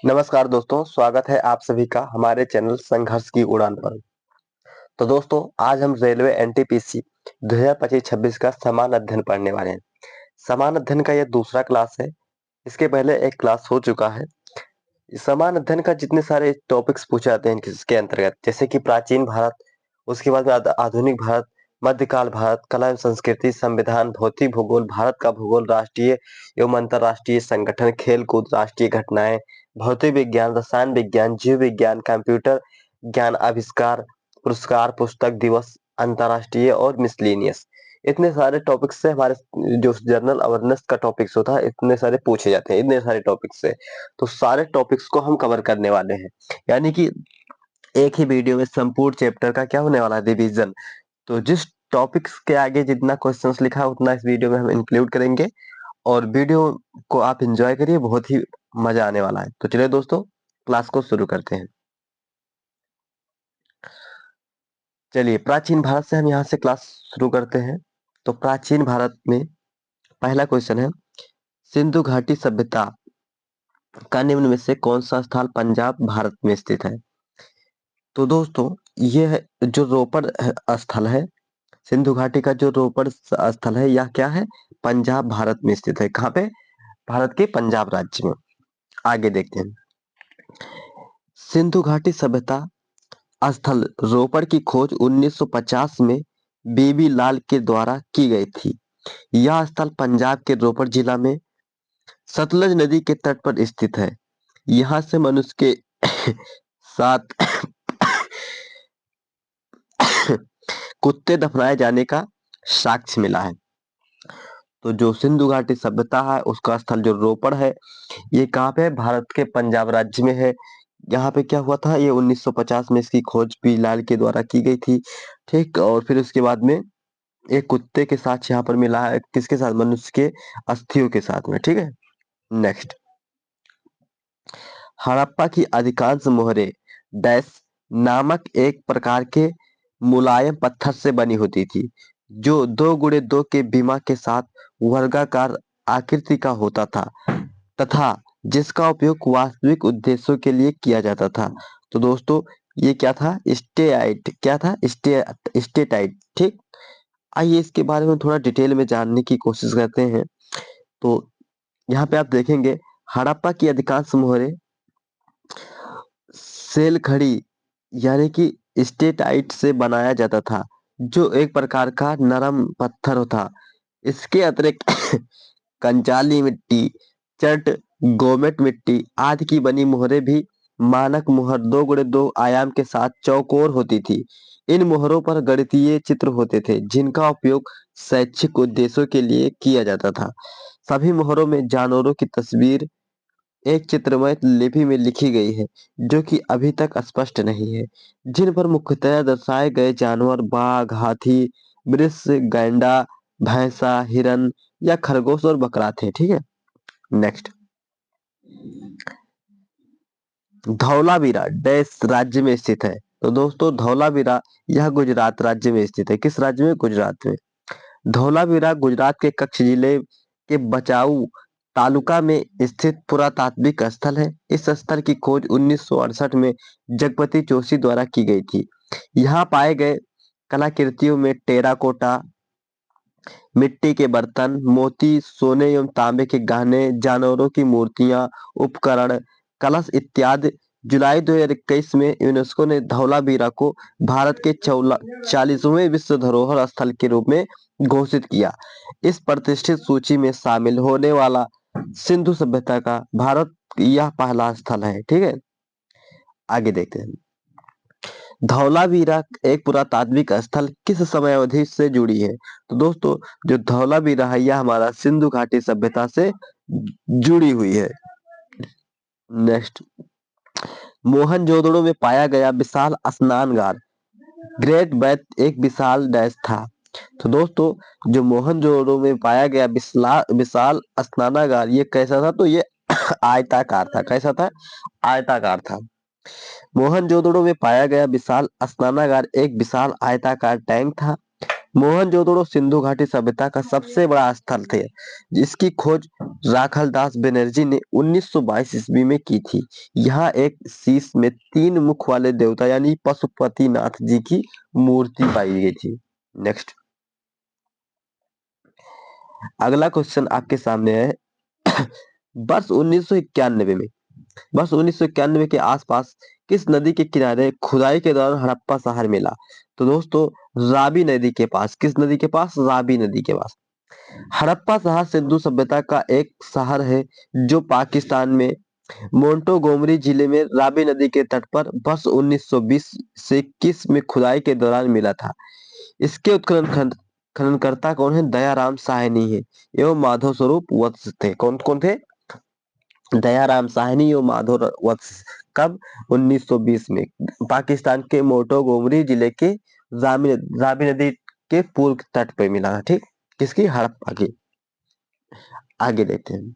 नमस्कार दोस्तों, स्वागत है आप सभी का हमारे चैनल संघर्ष की उड़ान पर। तो दोस्तों, आज हम रेलवे एनटीपीसी 2025-26 का समान अध्ययन पढ़ने वाले हैं। समान अध्ययन का यह दूसरा क्लास है। इसके पहले एक क्लास हो चुका है। समान अध्ययन का जितने सारे टॉपिक्स पूछे जाते हैं इसके अंतर्गत, जैसे कि प्राचीन भारत, उसके बाद में आधुनिक भारत, मध्यकाल भारत, कला एवं संस्कृति, संविधान, भौतिक भूगोल, भारत का भूगोल, राष्ट्रीय एवं अंतरराष्ट्रीय संगठन, खेल कूद, राष्ट्रीय घटनाएं, भौतिक विज्ञान, रसायन विज्ञान, जीव विज्ञान, कंप्यूटर ज्ञान, आविष्कार, पुरस्कार, पुस्तक दिवस, अंतरराष्ट्रीय और मिसलेनियस। इतने सारे टॉपिक्स से हमारे जो जनरल अवेयरनेस का टॉपिक्स होता है, इतने सारे पूछे जाते हैं इतने सारे टॉपिक्स से। तो सारे टॉपिक्स को हम कवर करने वाले हैं, यानी कि एक ही वीडियो में संपूर्ण चैप्टर का क्या होने वाला है, रिवीजन। तो जिस टॉपिक्स के आगे जितना क्वेश्चंस लिखा है उतना इस वीडियो में हम इंक्लूड करेंगे, और वीडियो को आप एंजॉय करिए, बहुत ही मजा आने वाला है। तो चलिए दोस्तों, क्लास को शुरू करते हैं। चलिए, प्राचीन भारत से हम यहाँ से क्लास शुरू करते हैं। तो प्राचीन भारत में पहला क्वेश्चन है, सिंधु घाटी सभ्यता का निम्न में से कौन सा स्थल पंजाब भारत में स्थित है? तो दोस्तों, यह जो रोपड़ स्थल है, सिंधु घाटी का जो रोपड़ स्थल है, यह क्या है? पंजाब भारत में स्थित है। कहाँ पे? भारत के पंजाब राज्य में। आगे देखते हैं। सिंधु घाटी सभ्यता स्थल रोपड़ की खोज 1950 में बीबी लाल के द्वारा की गई थी। यह स्थल पंजाब के रोपड़ जिला में सतलज नदी के तट पर स्थित है। यहाँ से मनुष्य के साथ कुत्ते दफनाए जाने का साक्ष्य मिला है। तो जो सिंधु घाटी सभ्यता है उसका स्थल जो रोपड़ है, ये कहाँ पे है? भारत के पंजाब राज्य में है। यहाँ पे क्या हुआ था? ये 1950 में इसकी खोज पी लाल के द्वारा की गई थी। ठीक, और फिर उसके बाद में एक कुत्ते के साथ यहाँ पर मिला है। किसके साथ? मनुष्य के अस्थियों के साथ में। ठीक है, नेक्स्ट। हड़प्पा की अधिकांश मोहरें डैश नामक एक प्रकार के मुलायम पत्थर से बनी होती थी, जो 2x2 के बीमा के साथ वर्गाकार आकृति का होता था तथा जिसका उपयोग वास्तविक उद्देश्यों के लिए किया जाता था। तो दोस्तों, ये क्या था? स्टेआइट। क्या था? स्टेटाइट। ठीक, आइए इसके बारे में थोड़ा डिटेल में जानने की कोशिश करते हैं। तो यहाँ पे आप देखेंगे, हड़प्पा की अधिकांश मोहरें सेल खड़ी यानी कि स्टेटाइट से बनाया जाता था, जो एक प्रकार का नरम पत्थर था। इसके अतिरिक्त कंचाली मिट्टी, चट, गोमेट मिट्टी आदि की बनी मोहरें भी मानक मोहर 2x2 आयाम के साथ चौकोर होती थी। इन मोहरों पर गणितीय चित्र होते थे, जिनका उपयोग शैक्षिक उद्देश्यों के लिए किया जाता था। सभी मोहरों में जानवरों की तस्वीर एक चित्रमय लिपि में लिखी गई है, जो कि अभी तक स्पष्ट नहीं है, जिन पर मुख्यतः दर्शाए गए जानवर बाघ, हाथी, वृष, गैंडा, भैंसा, हिरन या खरगोश और बकरा थे। ठीक है, नेक्स्ट। धौलावीरा डैश राज्य में स्थित है? तो दोस्तों, धौलावीरा यह गुजरात राज्य में स्थित है। किस राज्य में? गुजरात में। धौलावीरा गुजरात के कच्छ जिले के बचाऊ तालुका में स्थित पुरातात्विक स्थल है। इस स्थल की खोज 1968 में जगपति जोशी द्वारा की गई थी। यहाँ पाए गए कलाकृतियों में टेराकोटा मिट्टी के बर्तन, मोती, सोने एवं तांबे के गहने, जानवरों की मूर्तियां, उपकरण, कलश इत्यादि। जुलाई 2021 में यूनेस्को ने धौलावीरा को भारत के 40वें विश्व धरोहर स्थल के रूप में घोषित किया। इस प्रतिष्ठित सूची में शामिल होने वाला सिंधु सभ्यता का भारत यह पहला स्थल है। ठीक है, आगे देखते हैं। धौलावीरा एक पुरातात्विक स्थल किस समय अवधि से जुड़ी है? तो दोस्तों, जो धौलावीरा है यह हमारा सिंधु घाटी सभ्यता से जुड़ी हुई है। नेक्स्ट। मोहनजोदड़ो में पाया गया विशाल स्नानगार ग्रेट बैथ एक विशाल डैश था। तो दोस्तों, जो मोहनजोदड़ो में पाया गया विशाल स्नानागार ये कैसा था? तो ये आयताकार था। कैसा था? आयताकार था। मोहनजोदड़ो में पाया गया विशाल स्नानागार एक विशाल आयताकार टैंक था, मोहनजोदड़ो सिंधु घाटी सभ्यता का सबसे बड़ा स्थल थे, जिसकी खोज राखालदास बनर्जी ने 1922 ईस्वी में की थी। यहाँ एक शीश में 3 मुख वाले देवता यानी पशुपतिनाथ जी की मूर्ति पाई गई थी। नेक्स्ट, अगला क्वेश्चन आपके सामने है। वर्ष 1991 में, वर्ष 1991 के आसपास किस नदी के किनारे खुदाई के दौरान हड़प्पा शहर मिला? तो दोस्तों, रावी नदी के पास। किस नदी के पास? रावी नदी के पास। हड़प्पा शहर सिंधु सभ्यता का एक शहर है जो पाकिस्तान में मोंटोगोमरी जिले में रावी नदी के तट पर वर्ष 1920 से 21 में खुदाई के दौरान मिला था। इसके खननकर्ता कौन है? दयाराम साहनी है एवं माधव स्वरूप वत्स थे। कौन कौन थे? दयाराम साहनी और माधव वत्स। कब? 1920 में पाकिस्तान के मोंटोगोमरी जिले के रावी नदी के पूर्व तट पर मिला था। ठीक, किसकी? हड़प्पा की। आगे देखते हैं।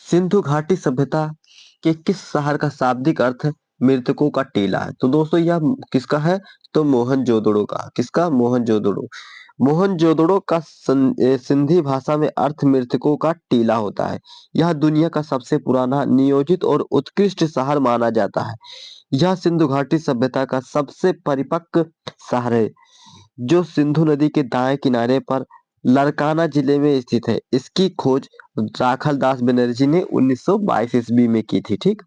सिंधु घाटी सभ्यता के किस शहर का शाब्दिक अर्थ मृतकों का टीला है? तो दोस्तों, यह किसका है? तो मोहनजोदड़ो का। किसका? मोहनजोदड़ो। मोहनजोदड़ो का सिंधी भाषा में अर्थ मृतकों का टीला होता है। यह दुनिया का सबसे पुराना, नियोजित और उत्कृष्ट शहर माना जाता है। यह सिंधु घाटी सभ्यता का सबसे परिपक्व शहर है, जो सिंधु नदी के दाएं किनारे पर लरकाना जिले में स्थित है। इसकी खोज राखालदास बनर्जी ने 1922 ईस्वी में की थी। ठीक,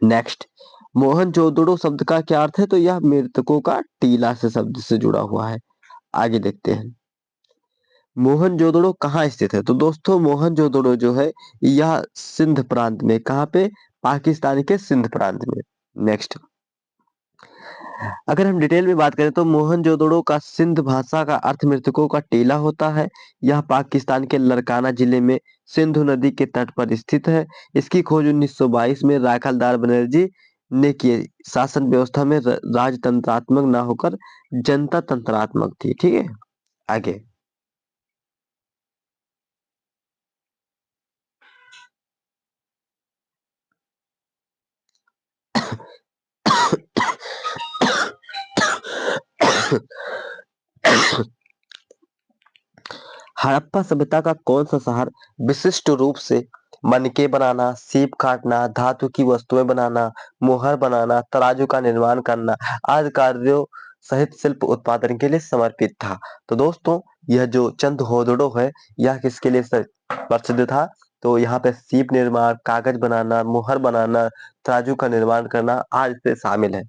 नेक्स्ट, मोहनजोदड़ो शब्द का क्या अर्थ है? तो यह मृतकों का टीला से शब्द से जुड़ा हुआ है। आगे देखते हैं। मोहनजोदड़ो कहाँ स्थित है? तो दोस्तों, मोहनजोदड़ो जो है यह सिंध प्रांत में। कहाँ पे? पाकिस्तान के सिंध प्रांत में। नेक्स्ट, अगर हम डिटेल में बात करें तो मोहनजोदड़ो का सिंध भाषा का अर्थ मृतकों का टीला होता है। यह पाकिस्तान के लरकाना जिले में सिंधु नदी के तट पर स्थित है। इसकी खोज 1922 में राखालदार बनर्जी ने की। शासन व्यवस्था में राजतंत्रात्मक न होकर जनता तंत्रात्मक थी। ठीक है, आगे। हड़प्पा सभ्यता का कौन सा शहर विशिष्ट रूप से मनके बनाना, सीप काटना, धातु की वस्तुएं बनाना, मोहर बनाना, तराजू का निर्माण करना आदि कार्यों सहित शिल्प उत्पादन के लिए समर्पित था? तो दोस्तों, यह जो चंदहोदड़ो है, यह किसके लिए प्रसिद्ध था? तो यहाँ पे सीप निर्माण, कागज बनाना, मोहर बनाना, तराजू का निर्माण करना आदि से शामिल है।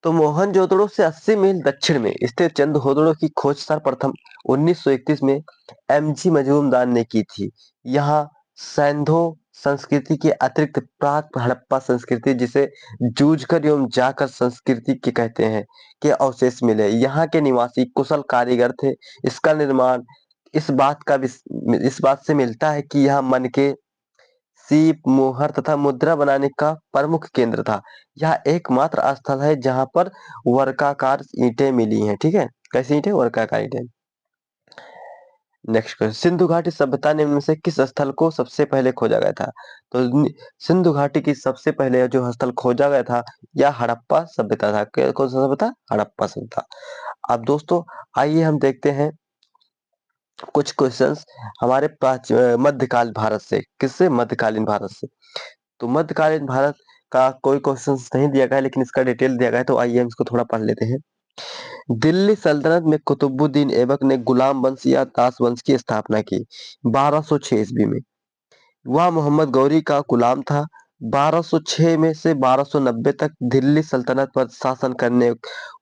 तो मोहनजोदड़ो से 80 मील दक्षिण में स्थित चंदहोदड़ो की खोज सर्वप्रथम 1931 में एमजी मजूमदार ने की थी। यहाँ सैंधो संस्कृति के अतिरिक्त प्राक हड़प्पा संस्कृति, जिसे जूझकर एवं जाकर संस्कृति के कहते हैं, के अवशेष मिले। यहाँ के निवासी कुशल कारीगर थे। इसका निर्माण इस बात से मिलता है कि यह मन के सीप, मोहर तथा मुद्रा बनाने का प्रमुख केंद्र था। यह एकमात्र स्थल है जहां पर वर्गाकार ईंटें मिली हैं। ठीक है, कैसी ईंटें? वर्गाकार ईंटें। नेक्स्ट क्वेश्चन, सिंधु घाटी सभ्यता ने इनमें से किस स्थल को सबसे पहले खोजा गया था? तो सिंधु घाटी की सबसे पहले जो स्थल खोजा गया था, यह हड़प्पा सभ्यता था। कौन सा सभ्यता? हड़प्पा सभ्यता। अब दोस्तों, आइए हम देखते हैं कुछ क्वेश्चंस हमारे मध्यकाल भारत से। किससे? मध्यकालीन भारत से। तो मध्यकालीन भारत का कोई क्वेश्चन नहीं दिया गया है, लेकिन इसका डिटेल दिया गया है, तो आइए हम इसको थोड़ा पढ़ लेते हैं। दिल्ली सल्तनत में कुतुबुद्दीन ऐबक ने गुलाम वंश या दास वंश की स्थापना की 1206 ईस्वी में। वह मोहम्मद गौरी का गुलाम था। 1206 में से 1290 तक दिल्ली सल्तनत पर शासन करने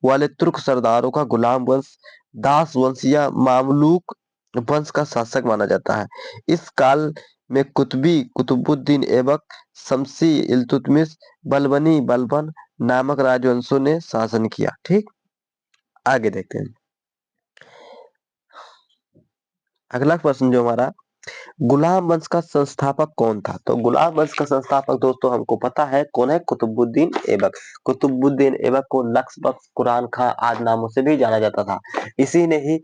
वाले तुर्क सरदारों का गुलाम वंश, दास वंश या मामलूक वंश का शासक माना जाता है। इस काल में कुतुबुद्दीन ऐबक, शमसी, इल्तुतमिश, बलबनी, बलबन नामक राजवंशों ने शासन किया। ठीक, आगे देखते हैं। अगला प्रश्न जो हमारा, गुलाम वंश का संस्थापक कौन था? तो गुलाम वंश का संस्थापक दोस्तों हमको पता है कौन है? कुतुबुद्दीन ऐबक। कुतुबुद्दीन ऐबक को नक्श बख्श, कुरान खां आदि नामों से भी जाना जाता था। इसी ने ही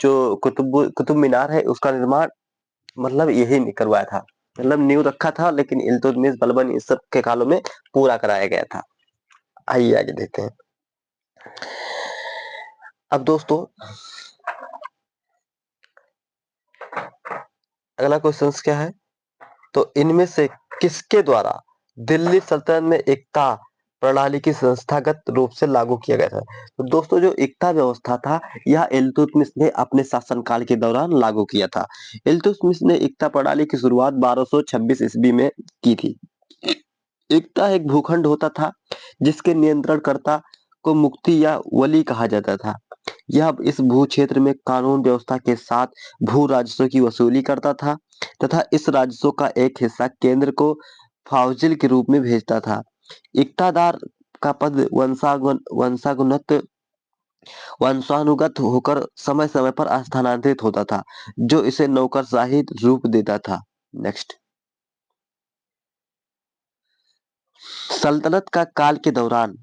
जो कुतुब मीनार है उसका निर्माण मतलब यही करवाया था। मतलब नींव रखा था, लेकिन इल्तुतमिश, बलबन इस सब के कालों में पूरा कराया गया था। आइए आगे देखते हैं। अब दोस्तों अगला क्वेश्चन क्या है, तो इनमें से किसके द्वारा दिल्ली सल्तनत में एकता प्रणाली की संस्थागत रूप से लागू किया गया था? तो दोस्तों जो एकता व्यवस्था था यह इल्तुतमिश ने अपने शासनकाल के दौरान लागू किया था। इल्तुतमिश ने एकता प्रणाली की शुरुआत 1226 ईस्वी में की थी। एकता एक भूखंड होता था जिसके नियंत्रणकर्ता को मुक्ति या वली कहा जाता था। यह इस भू क्षेत्र में कानून व्यवस्था के साथ भू राजस्व की वसूली करता था तथा इस राजस्व का एक हिस्सा केंद्र को फावजिल के रूप में भेजता था। इक्तादार का पद वंशानुगत होकर समय समय पर स्थानांतरित होता था, जो इसे नौकरशाही रूप देता था। नेक्स्ट, सल्तनत का काल के दौरान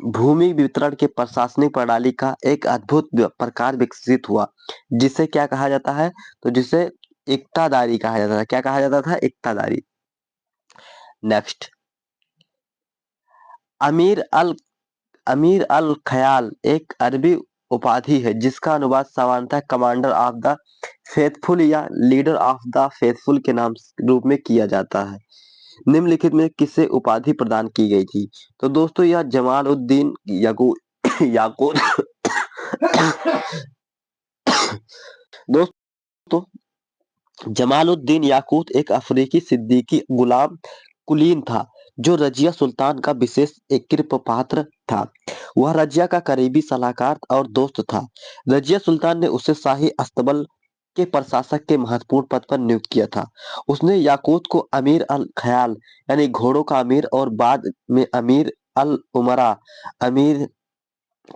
भूमि वितरण के प्रशासनिक प्रणाली का एक अद्भुत प्रकार विकसित हुआ, जिसे क्या कहा जाता है, तो जिसे इक्तादारी कहा जाता था। क्या कहा जाता था? इक्तादारी। नेक्स्ट, अमीर अल अमीर अल खयाल एक अरबी उपाधि है जिसका अनुवाद सामान्यतः कमांडर ऑफ द फेथफुल या लीडर ऑफ द फेथफुल के नाम रूप में किया जाता है। निम्नलिखित में किसे उपाधि प्रदान की गई थी? तो दोस्तों यह जमाल उद्दीन याकूत दोस्तों जमालुद्दीन याकूत एक अफ्रीकी सिद्दीकी गुलाम कुलीन था जो रजिया सुल्तान का विशेष एक कृपा पात्र था। वह रजिया का करीबी सलाहकार और दोस्त था। रजिया सुल्तान ने उसे शाही अस्तबल के प्रशासक के महत्वपूर्ण पद पर नियुक्त किया था। उसने याकूत को अमीर अल खयाल यानी घोड़ों का अमीर और बाद में अमीर अल उमरा अमीर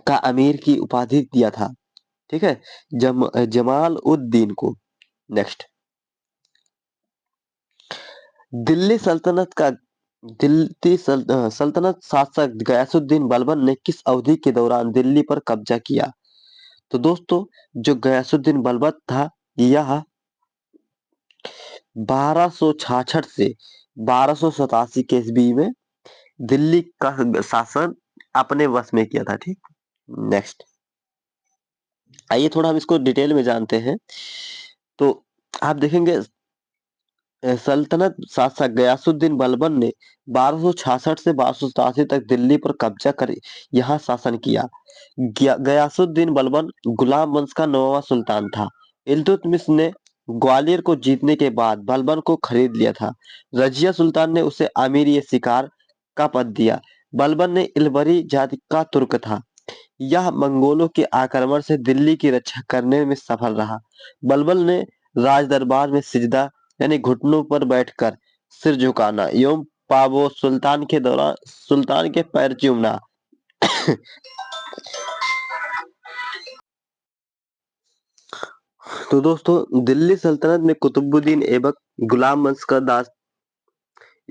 का अमीर की उपाधि दिया था। ठीक है, जमाल उद्दीन को। नेक्स्ट, दिल्ली सल्तनत का सल्तनत शासक गयासुद्दीन बलबन ने किस अवधि के दौरान दिल्ली पर कब्जा किया? तो दोस्तों जो गयासुद्दीन बलबन था यह 1266 से 1287 के ईस्वी में दिल्ली का शासन अपने वश में किया था। ठीक, नेक्स्ट, आइए थोड़ा हम इसको डिटेल में जानते हैं। तो आप देखेंगे सल्तनत शासक गयासुद्दीन बलबन ने 1266 से 1287 तक दिल्ली पर कब्जा कर यहाँ शासन किया। गयासुद्दीन बलबन गुलाम वंश का 9वां सुल्तान था। इल्तुतमिश ने ग्वालियर को जीतने के बाद बलबन को खरीद लिया था। रजिया सुल्तान ने उसे अमीर ए शिकार का पद दिया। बलबन ने इलबरी जाति का तुर्क था। यह मंगोलों के आक्रमण से दिल्ली की रक्षा करने में सफल रहा। बलबन ने राज दरबार में सिजदा यानी घुटनों पर बैठकर सिर झुकाना एवं पावो सुल्तान के पैर चूमना तो दोस्तों दिल्ली सल्तनत में कुतुबुद्दीन ऐबक गुलाम वंश का दास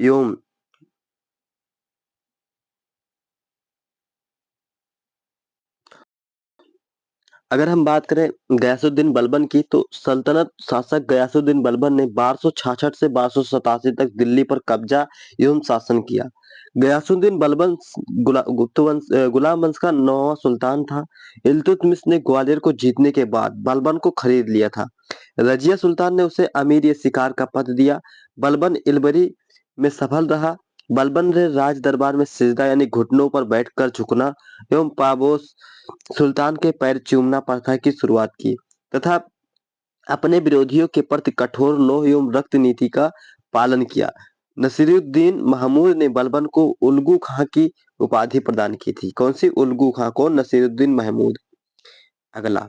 एवं अगर हम बात करें गयासुद्दीन बलबन की, तो सल्तनत शासक गयासुद्दीन बलबन ने 1266 से 1287 तक दिल्ली पर कब्जा एवं शासन किया। गयासुद्दीन बलबन गुलाम वंश का 9वां सुल्तान था। इल्तुतमिश ने ग्वालियर को जीतने के बाद बलबन को खरीद लिया था। रजिया सुल्तान ने उसे अमीर ए शिकार का पद दिया। बलबन इलबरी में सफल रहा। बलबन ने राज दरबार में सिजदा यानी घुटनों पर बैठकर झुकना एवं पाबोस सुल्तान के पैर चूमना प्रथा की शुरुआत की तथा अपने विरोधियों के प्रति कठोर लौह एवं रक्त नीति का पालन किया। नसीरुद्दीन महमूद ने बलबन को उल्गू खां की उपाधि प्रदान की थी। कौन सी उल्गू खां को? नसीरुद्दीन महमूद। अगला,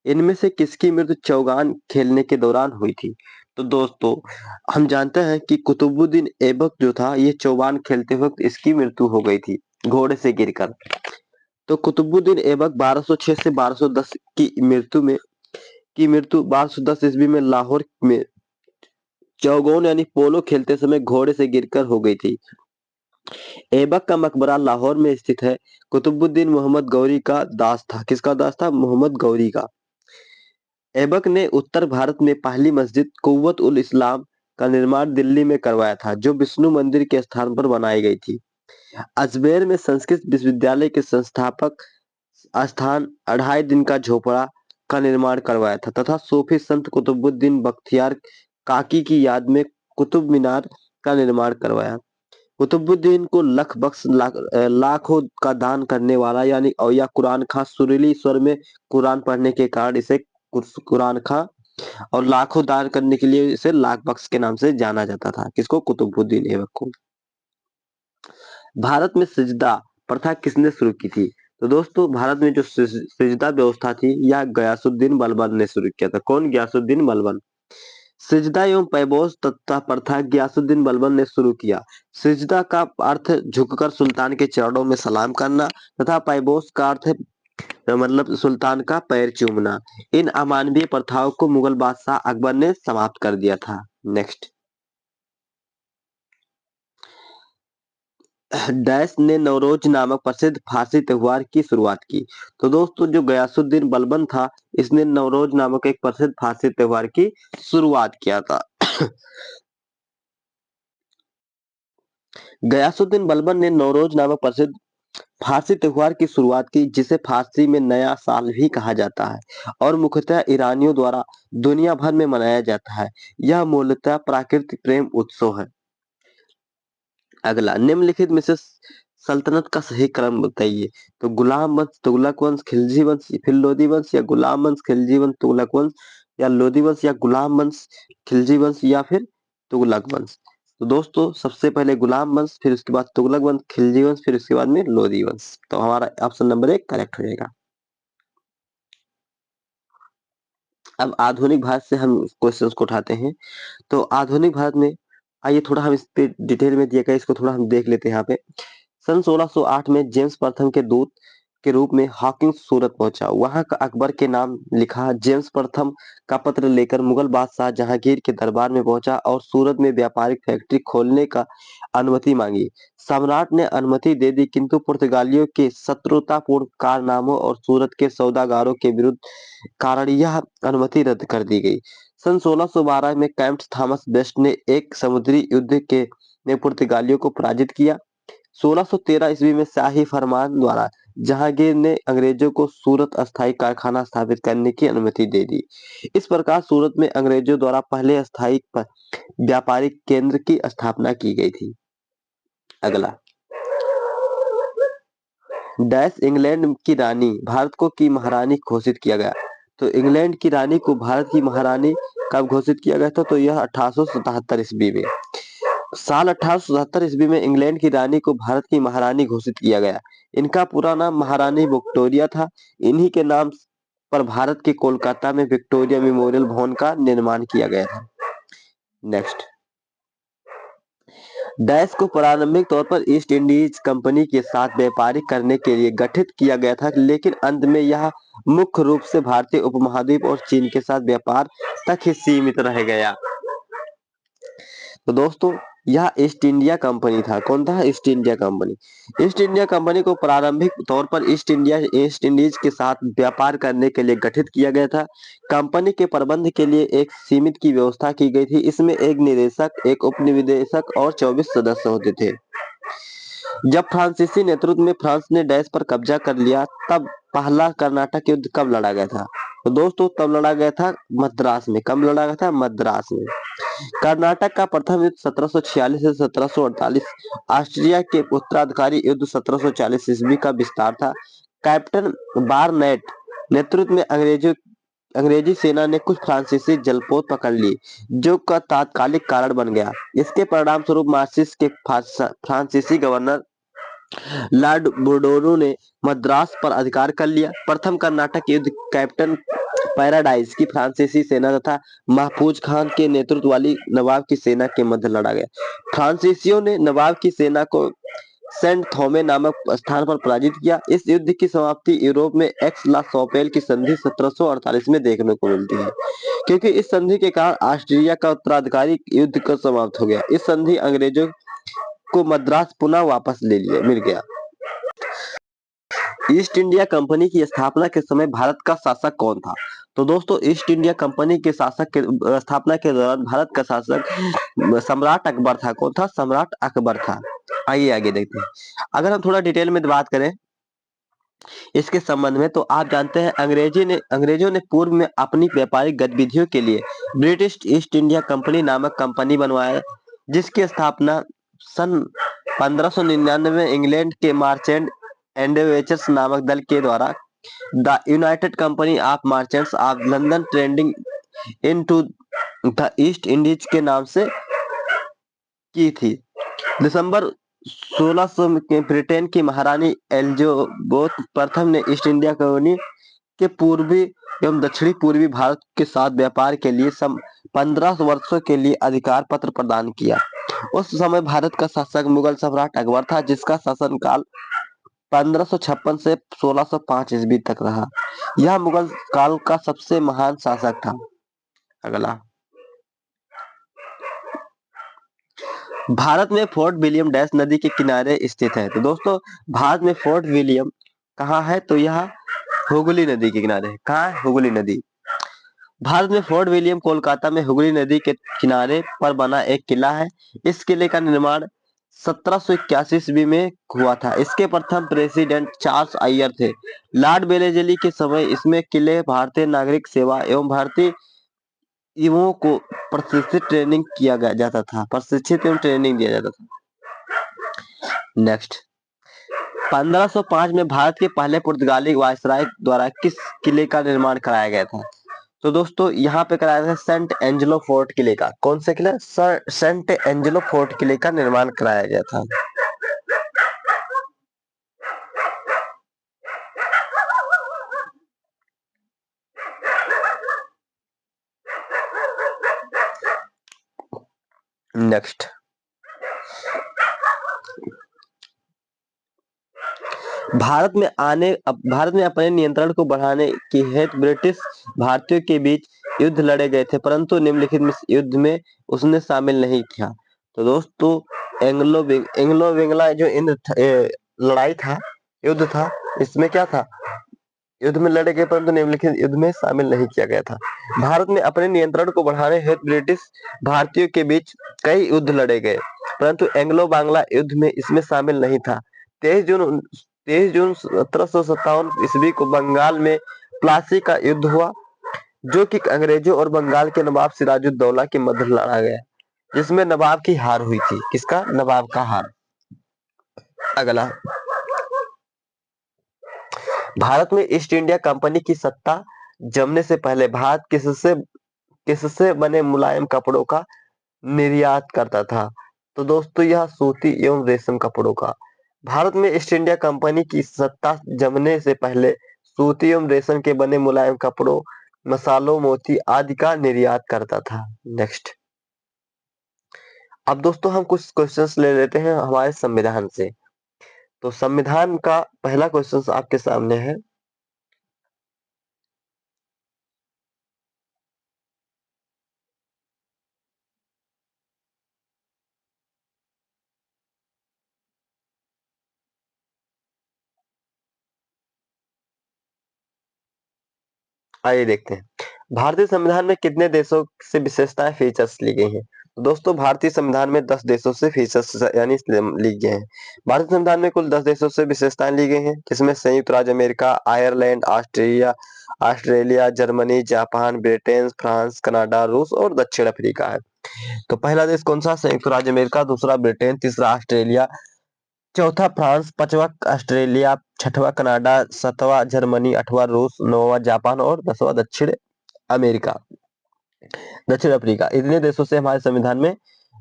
इनमें से किसकी मृत्यु चौगान खेलने के दौरान हुई थी? तो दोस्तों हम जानते हैं कि कुतुबुद्दीन ऐबक जो था ये चौगान खेलते वक्त इसकी मृत्यु हो गई थी घोड़े से गिरकर। तो कुतुबुद्दीन ऐबक 1206 से 1210 की मृत्यु 1210 ईस्वी में लाहौर में चौगोन यानी पोलो खेलते समय घोड़े से गिरकर हो गई थी। ऐबक का मकबरा लाहौर में स्थित है। कुतुबुद्दीन मोहम्मद गौरी का दास था। किसका दास था? मोहम्मद गौरी का। ऐबक ने उत्तर भारत में पहली मस्जिद कुव्वत उल इस्लाम का निर्माण दिल्ली में करवाया था जो विष्णु मंदिर के स्थान पर बनाई गई थी। अजमेर में संस्कृत विश्वविद्यालय के संस्थापक स्थान 2.5 दिन का झोपड़ा का निर्माण करवाया था तथा सूफी संत कुतुबुद्दीन बख्तियार काकी की याद में कुतुब मीनार का निर्माण करवाया। कुतुबुद्दीन को लाखों का दान करने वाला यानी और या कुरान खां, सुरीली स्वर में कुरान पढ़ने के कारण इसे कुरान खां, और लाखों दान करने के लिए इसे लाख बख्श के नाम से जाना जाता था। किसको? कुतुबुद्दीन ऐबक को। भारत में सिजदा प्रथा किसने शुरू की थी? तो दोस्तों भारत में जो सिजदा व्यवस्था थी यह गयासुद्दीन बलबन ने शुरू किया था। कौन? गयासुद्दीन बलबन। सिजदा एवं पैबोस तथा प्रथा गयासुद्दीन बलबन ने शुरू किया। सिजदा का अर्थ झुककर सुल्तान के चरणों में सलाम करना तथा पैबोस का अर्थ है मतलब सुल्तान का पैर चूमना। इन अमानवीय प्रथाओं को मुगल बादशाह अकबर ने समाप्त कर दिया था। नेक्स्ट, डैश ने नवरोज नामक प्रसिद्ध फारसी त्योहार की शुरुआत की। तो दोस्तों जो गयासुद्दीन बलबन था इसने नवरोज नामक एक प्रसिद्ध फारसी त्योहार की शुरुआत किया था। गयासुद्दीन बलबन ने नवरोज नामक प्रसिद्ध फारसी त्योहार की शुरुआत की जिसे फारसी में नया साल भी कहा जाता है और मुख्यतः ईरानियों द्वारा दुनिया भर में मनाया जाता है। यह मूलतः प्राकृतिक प्रेम उत्सव है। अगला, निम्नलिखित में से सल्तनत का सही क्रम बताइए। तो गुलाम वंश, तुगलक वंश, खिलजी वंश, फिर लोदी वंश, या गुलाम वंश, खिलजी वंश, तुगलक वंश, या लोदी वंश, या गुलाम वंश, खिलजी वंश, या फिर तुगलक वंश। तो दोस्तों सबसे पहले गुलाम वंश, फिर उसके बाद तुगलक वंश, खिलजी वंश, फिर उसके बाद में लोदी वंश। तो हमारा ऑप्शन नंबर 1 करेक्ट हो जाएगा। अब आधुनिक भारत से हम क्वेश्चंस को उठाते हैं। तो आधुनिक भारत में आइए थोड़ा हम इस पे डिटेल में दिया गया इसको थोड़ा हम देख लेते हैं। यहाँ पे सन 1608 में जेम्स प्रथम के दूत के रूप में हॉकिंस सूरत पहुंचा। वहां का अकबर के नाम लिखा जेम्स प्रथम का पत्र लेकर मुगल बादशाह जहांगीर के दरबार में पहुंचा और सूरत में व्यापारिक फैक्ट्री खोलने का अनुमति मांगी। सम्राट ने अनुमति दे दी किंतु पुर्तगालियों के शत्रुतापूर्ण कारनामों और सूरत के सौदागरों के विरुद्ध कारण यह अनुमति रद्द कर दी गई। सन 1612 में कैंप्ट थॉमस बेस्ट ने एक समुद्री युद्ध के में पुर्तगालियों को पराजित किया। 1613 ईस्वी में शाही फरमान द्वारा जहांगीर ने अंग्रेजों को सूरत अस्थायी कारखाना स्थापित करने की अनुमति दे दी। इस प्रकार सूरत में अंग्रेजों द्वारा पहले अस्थायी व्यापारिक केंद्र की स्थापना की गई थी। अगला, डैश इंग्लैंड की रानी भारत को की महारानी घोषित किया गया। तो इंग्लैंड की रानी को भारत की महारानी कब घोषित किया गया था? तो यह 1877 ईस्वी में। साल 1877 ईस्वी में इंग्लैंड की रानी को भारत की महारानी घोषित किया गया। इनका पूरा नाम महारानी विक्टोरिया था। इन्हीं के नाम पर भारत के कोलकाता में विक्टोरिया मेमोरियल भवन का निर्माण किया गया था। नेक्स्ट, डैश को प्रारंभिक तौर पर ईस्ट इंडीज कंपनी के साथ व्यापारिक करने के लिए गठित किया गया था लेकिन अंत में यह मुख्य रूप से भारतीय उपमहाद्वीप और चीन के साथ व्यापार तक ही सीमित रह गया। तो दोस्तों यह ईस्ट इंडिया कंपनी था। कौन था? East India company. East India company को प्रारंभिक तौर पर ईस्ट इंडीज के साथ व्यापार करने के लिए गठित किया गया था। कंपनी के प्रबंध के लिए एक समिति की व्यवस्था की गई थी। इसमें एक निदेशक, एक उपनिदेशक और 24 सदस्य होते थे। जब फ्रांसीसी नेतृत्व में फ्रांस ने डैश पर कब्जा कर लिया तब पहला कर्नाटक युद्ध कब लड़ा गया था? तो दोस्तों तब लड़ा गया था मद्रास में। कब लड़ा गया था? मद्रास में। कर्नाटक का प्रथम युद्ध 1746 से 1748, ऑस्ट्रिया के उत्तराधिकारी युद्ध 1740 ईस्वी का विस्तार था। कैप्टन बारनेट नेतृत्व में अंग्रेजी सेना ने कुछ फ्रांसीसी जलपोत पकड़ लिए जो का तात्कालिक कारण बन गया। इसके परिणाम स्वरूप मार्सिस के फ्रांसीसी गवर्नर लॉर्ड बोर्डोरो ने मद्रास पर अधिकार कर लिया। प्रथम कर्नाटक युद्ध कैप्टन पैराडाइज की फ्रांसीसी सेना तथा महफूज खान के नेतृत्व वाली नवाब की सेना के मध्य लड़ा गया। फ्रांसीसियों ने नवाब की सेना को सेंट थोमे नामक स्थान पर पराजित किया। इस युद्ध की समाप्ति यूरोप में एक्स ला सोपेल की संधि 1748 में देखने को मिलती है क्योंकि इस संधि के कारण ऑस्ट्रिया का उत्तराधिकारी युद्ध का समाप्त हो गया। इस संधि अंग्रेजों को मद्रास पुनः वापस मिल गया। ईस्ट इंडिया कंपनी की स्थापना के समय भारत का शासक कौन था? तो दोस्तों ईस्ट इंडिया कंपनी के शासक के स्थापना के दौरान भारत का शासक सम्राट अकबर था। कौन था? सम्राट अकबर था। आइए आगे देखते हैं। अगर हम थोड़ा डिटेल में बात करें इसके संबंध में, तो आप जानते हैं अंग्रेजों ने पूर्व में अपनी व्यापारिक गतिविधियों के लिए ब्रिटिश ईस्ट इंडिया कंपनी नामक कंपनी बनवाया, जिसकी स्थापना सन 1599 में इंग्लैंड के मार्चेंट एंड वेचर्स नामक दल के द्वारा the united company of merchants of London trading into the East Indies के नाम से की थी। दिसंबर 1600 में ब्रिटेन की महारानी एलिजाबेथ प्रथम ने ईस्ट इंडिया कंपनी के पूर्वी एवं दक्षिणी पूर्वी भारत के साथ व्यापार के लिए 15 वर्षों के लिए अधिकार पत्र प्रदान किया। उस समय भारत का शासक मुगल सम्राट अकबर था, जिसका शासनकाल 1556 से 1605 ईस्वी तक रहा। यह मुगल काल का सबसे महान शासक था। अगला, भारत में फोर्ट विलियम डैश नदी के किनारे स्थित है। तो दोस्तों, भारत में फोर्ट विलियम कहाँ है? तो यह हुगली नदी के किनारे है। कहाँ है? हुगली नदी। भारत में फोर्ट विलियम कोलकाता में हुगली नदी के किनारे पर बना एक किला है। इस किले का निर्माण 1781 ईस्वी में हुआ था। इसके प्रथम प्रेसिडेंट चार्ल्स अय्यर थे। लॉर्ड वेलेस्ली के समय इसमें किले भारतीय नागरिक सेवा एवं भारतीय युवाओं को प्रशिक्षित ट्रेनिंग किया जाता था, प्रशिक्षित एवं ट्रेनिंग दिया जाता था। नेक्स्ट, 1505 में भारत के पहले पुर्तगाली वायसराय द्वारा किस किले का निर्माण कराया गया था? तो दोस्तों, यहाँ पे कराया गया सेंट एंजेलो फोर्ट किले का। कौन सा किला? सेंट एंजेलो फोर्ट किले का निर्माण कराया गया था। नेक्स्ट, भारत में अपने नियंत्रण को बढ़ाने की हेतु ब्रिटिश भारतीयों के बीच युद्ध लड़े गए थे, परंतु निम्नलिखित में युद्ध में उसने शामिल नहीं किया। तो दोस्तों, एंग्लो विंगला जो लड़ाई था, युद्ध था, इसमें क्या था? युद्ध में लड़े गए, परंतु निम्नलिखित युद्ध में शामिल नहीं किया गया था। भारत में अपने नियंत्रण को बढ़ाने हेतु ब्रिटिश भारतीयों के बीच कई युद्ध लड़े गए, परंतु एंग्लो बांग्ला युद्ध में इसमें शामिल नहीं था। 23 जून 1757 ईस्वी को बंगाल में प्लासी का युद्ध हुआ, जो कि अंग्रेजों और बंगाल के नवाब सिराजुद्दौला के मध्य लड़ा गया, जिसमें नवाब की हार हुई थी। किसका? नवाब का हार। अगला, भारत में ईस्ट इंडिया कंपनी की सत्ता जमने से पहले भारत किससे बने मुलायम कपड़ों का निर्यात करता था? तो दोस्तों, यह सूती एवं रेशम कपड़ों का। भारत में ईस्ट इंडिया कंपनी की सत्ता जमने से पहले सूती एवं रेशम के बने मुलायम कपड़ों, मसालों, मोती आदि का निर्यात करता था। नेक्स्ट, अब दोस्तों हम कुछ क्वेश्चंस ले लेते हैं हमारे संविधान से। तो संविधान का पहला क्वेश्चन आपके सामने है। आइए देखते हैं, भारतीय संविधान में कितने देशों से विशेषताएं फीचर्स ली गई हैं? तो दोस्तों, भारतीय संविधान में 10 देशों से फीचर्स यानी ली गए हैं। भारतीय संविधान में कुल 10 देशों से विशेषताएं ली गई हैं, जिसमें संयुक्त राज्य America, Ireland, Australia, Germany, Japan, Britain, France, Canada, रूस और दक्षिण अफ्रीका है। तो पहला देश कौन सा? संयुक्त राज्य अमेरिका, दूसरा ब्रिटेन, तीसरा ऑस्ट्रेलिया, चौथा फ्रांस, पांचवा ऑस्ट्रेलिया, छठवां कनाडा, सातवां जर्मनी, आठवां रूस, नौवां जापान और 10वां अमेरिका दक्षिण अफ्रीका। इतने देशों से हमारे संविधान में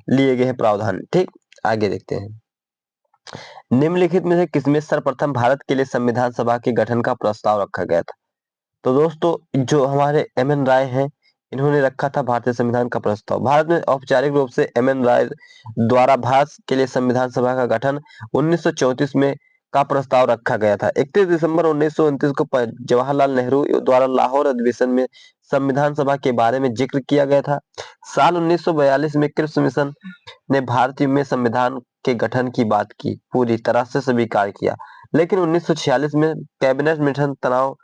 लिए गए हैं प्रावधान। ठीक, आगे देखते हैं, निम्नलिखित में से किसमें सर्वप्रथम भारत के लिए संविधान सभा के गठन का प्रस्ताव रखा गया था? तो दोस्तों, जो हमारे एम.एन. राय हैं, इन्होंने रखा था भारतीय संविधान का प्रस्ताव। भारत में औपचारिक रूप से एम.एन. राय द्वारा भारत के लिए संविधान सभा का गठन 1934 में का प्रस्ताव रखा गया था। 31 दिसंबर 1929 को जवाहरलाल नेहरू द्वारा लाहौर अधिवेशन में संविधान सभा के बारे में जिक्र किया गया था। साल 1942 में क्रिप्स मिशन ने भारत में संविधान के गठन की बात की पूरी तरह से स्वीकार किया, लेकिन 1946 में कैबिनेट मिशन तनाव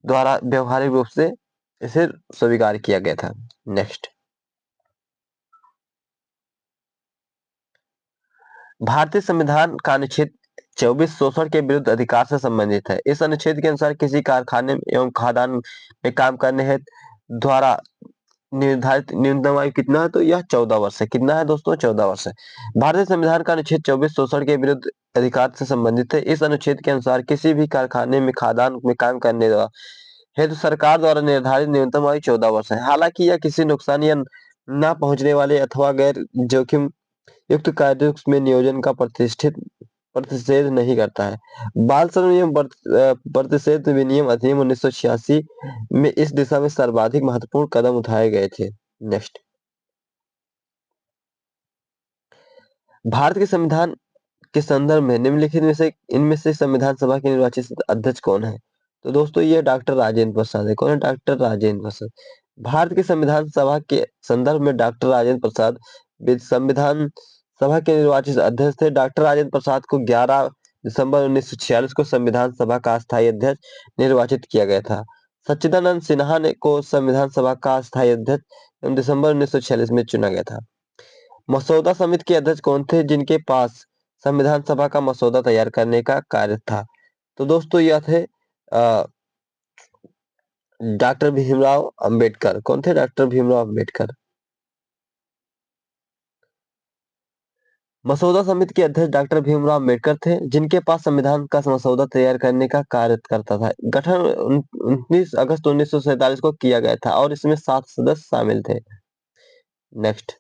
द्वारा व्यवहारिक रूप से इसे स्वीकार किया गया था। नेक्स्ट, भारतीय संविधान का अनुच्छेद 24 शोषण के विरुद्ध अधिकार से संबंधित है। इस अनुच्छेद के अनुसार किसी कारखाने एवं खदान में काम करने हेतु द्वारा निर्धारित न्यूनतम आयु कितना है, तो यह 14 वर्ष है। कितना है दोस्तों? 14 वर्ष है। भारतीय संविधान का अनुच्छेद 24 शोषण के विरुद्ध अधिकार से संबंधित है। इस अनुच्छेद के अनुसार किसी भी कारखाने में खदान में काम करने हेतु सरकार द्वारा निर्धारित न्यूनतम आयु 14 वर्ष है। हालांकि यह किसी नुकसान या न पहुंचने वाले अथवा गैर जोखिम युक्त कार्यों में नियोजन का प्रतिषेध नहीं करता है। बाल श्रम एवं प्रतिषेध विनियम अधिनियम 1986 में इस दिशा में सर्वाधिक महत्वपूर्ण कदम उठाए गए थे। नेक्स्ट, भारत के संविधान के संदर्भ में निम्नलिखित में से इनमें से संविधान सभा के निर्वाचित अध्यक्ष कौन है? तो दोस्तों ये डॉक्टर राजेंद्र प्रसाद है। कौन है? डॉक्टर राजेंद्र प्रसाद। भारत के संविधान सभा के संदर्भ में डॉक्टर राजेंद्र प्रसाद संविधान सभा के निर्वाचित अध्यक्ष थे। डॉक्टर राजेंद्र प्रसाद को 11 दिसंबर 1946 को संविधान सभा का अस्थायी अध्यक्ष निर्वाचित किया गया था। सच्चिदानंद सिन्हा को संविधान सभा का अस्थायी अध्यक्ष दिसंबर 1946 में चुना गया था। मसौदा समिति के अध्यक्ष कौन थे जिनके पास संविधान सभा का मसौदा तैयार करने का कार्य था? तो दोस्तों यह थे डॉक्टर भीमराव अंबेडकर। कौन थे? डॉक्टर भीमराव अंबेडकर। मसौदा समिति के अध्यक्ष डॉक्टर भीमराव अंबेडकर थे जिनके पास संविधान का मसौदा तैयार करने का कार्य करता था। गठन 19 अगस्त 1947 को किया गया था और इसमें 7 सदस्य शामिल थे। नेक्स्ट,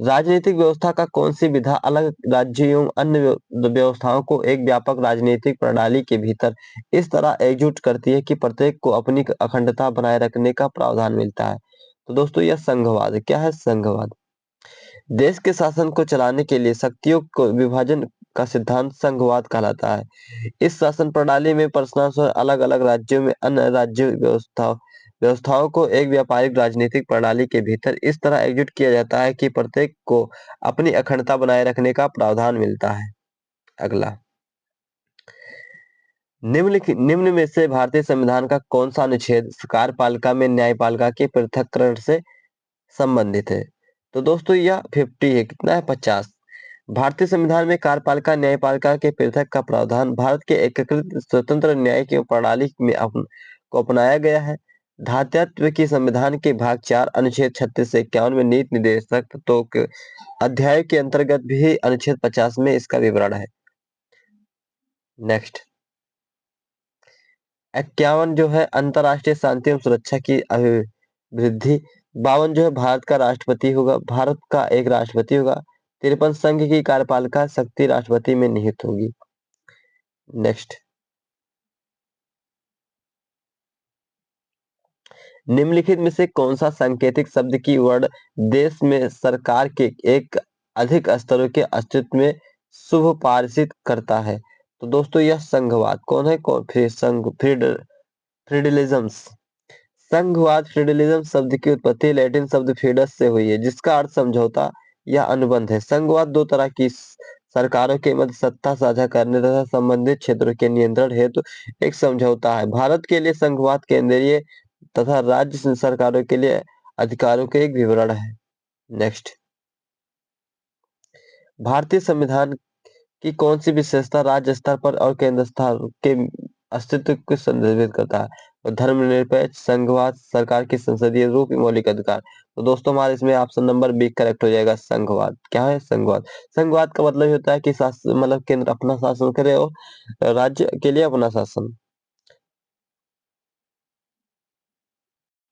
राजनीतिक व्यवस्था का कौन सी विधा अलग राज्यों एवं अन्य व्यवस्थाओं को एक व्यापक राजनीतिक प्रणाली के भीतर इस तरह एकजुट करती है कि प्रत्येक को अपनी अखंडता बनाए रखने का प्रावधान मिलता है? तो दोस्तों यह संघवाद है। क्या है? संघवाद। देश के शासन को चलाने के लिए शक्तियों को विभाजन का सिद्धांत संघवाद कहलाता है। इस शासन प्रणाली में प्रश्नानुसार अलग अलग राज्यों में अन्य राज्य व्यवस्थाओं को एक व्यापारिक राजनीतिक प्रणाली के भीतर इस तरह एकजुट किया जाता है कि प्रत्येक को अपनी अखंडता बनाए रखने का प्रावधान मिलता है। अगला, निम्न में से भारतीय संविधान का कौन सा अनुच्छेद कार्यपालिका में न्यायपालिका के पृथक्करण से संबंधित है? तो दोस्तों यह 50 है। कितना है? 50। भारतीय संविधान में कार्यपालिका न्यायपालिका के पृथक का प्रावधान भारत के एकीकृत स्वतंत्र न्याय की प्रणाली में को अपनाया गया है। धातृत्व की संविधान के भाग 4 अनुच्छेद 36 से 51 में नीति निर्देशक तत्वों के अध्याय के अंतर्गत भी अनुच्छेद 50 में इसका विवरण है। नेक्स्ट, 51 जो है अंतरराष्ट्रीय शांति एवं सुरक्षा की अभिवृद्धि। 52 जो है भारत का राष्ट्रपति होगा, भारत का एक राष्ट्रपति होगा। 53 संघ की कार्यपालिका शक्ति राष्ट्रपति में निहित होगी। नेक्स्ट, निम्नलिखित में से कौन सा सांकेतिक शब्द की वर्ड देश में सरकार के एक अधिक स्तरों के अस्तित्व में शुभ पारित करता है? तो दोस्तों यह संघवाद। कौन है? फ्रीडलिज्म। संघवाद फ्रीडलिज्म शब्द की उत्पत्ति लैटिन शब्द फीडस से हुई है जिसका अर्थ समझौता या अनुबंध है। संघवाद दो तरह की सरकारों के मध्य सत्ता साझा करने तथा संबंधित क्षेत्रों के नियंत्रण हेतु एक समझौता है। भारत के लिए संघवाद केंद्रीय तथा राज्य सरकारों के लिए अधिकारों के एक विवरण है। नेक्स्ट, भारतीय संविधान की कौन सी विशेषता राज्य स्तर पर और केंद्र स्तर के अस्तित्व को संदर्भित करता है? और धर्मनिरपेक्ष, संघवाद, सरकार की संसदीय रूप, मौलिक अधिकार। तो दोस्तों हमारे इसमें ऑप्शन नंबर बी करेक्ट हो जाएगा। संघवाद। क्या है? संघवाद। संघवाद का मतलब होता है कि शासन मतलब केंद्र अपना शासन करे और राज्य के लिए अपना शासन।